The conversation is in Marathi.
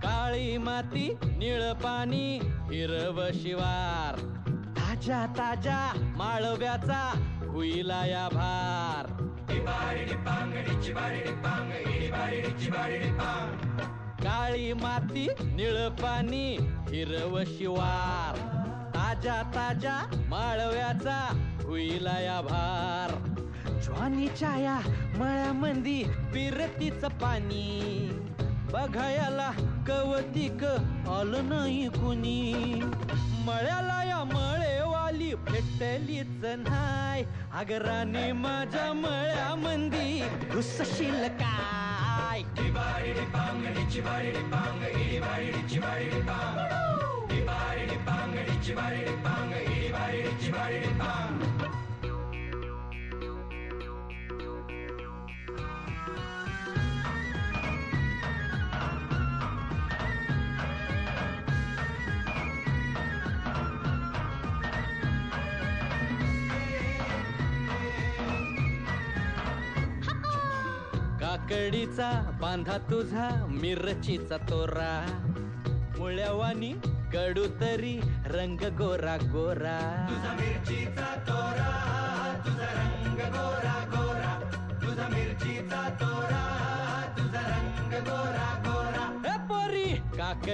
काळी माती निळ पाणी हिरव शिवार ताजा ताजा माळव्याचा हुईला या भार काळी माती निळ पाणी हिरव शिवार ताजा ताजा माळव्याचा हुईला या भार ज्वानीच्या या मळ्यामंदी पिरतीच पाणी बघायला कवतिक आलं नाही कुणी मळ्याला या मळेवाली भेटलीच नाही अगराने माझ्या मळ्यामंदी घुसशील काय काकडीचा बांधा तुझा मिरचीचा तोरा मुळ्यावानी कडू तरी रंग गोरा गोरा तुझा मिरचीचा तोरा तुझा रंग गोरा गोरा तुझा मिरचीचा तोरा तुझा रंग गोरा गोरा पोरी काकडी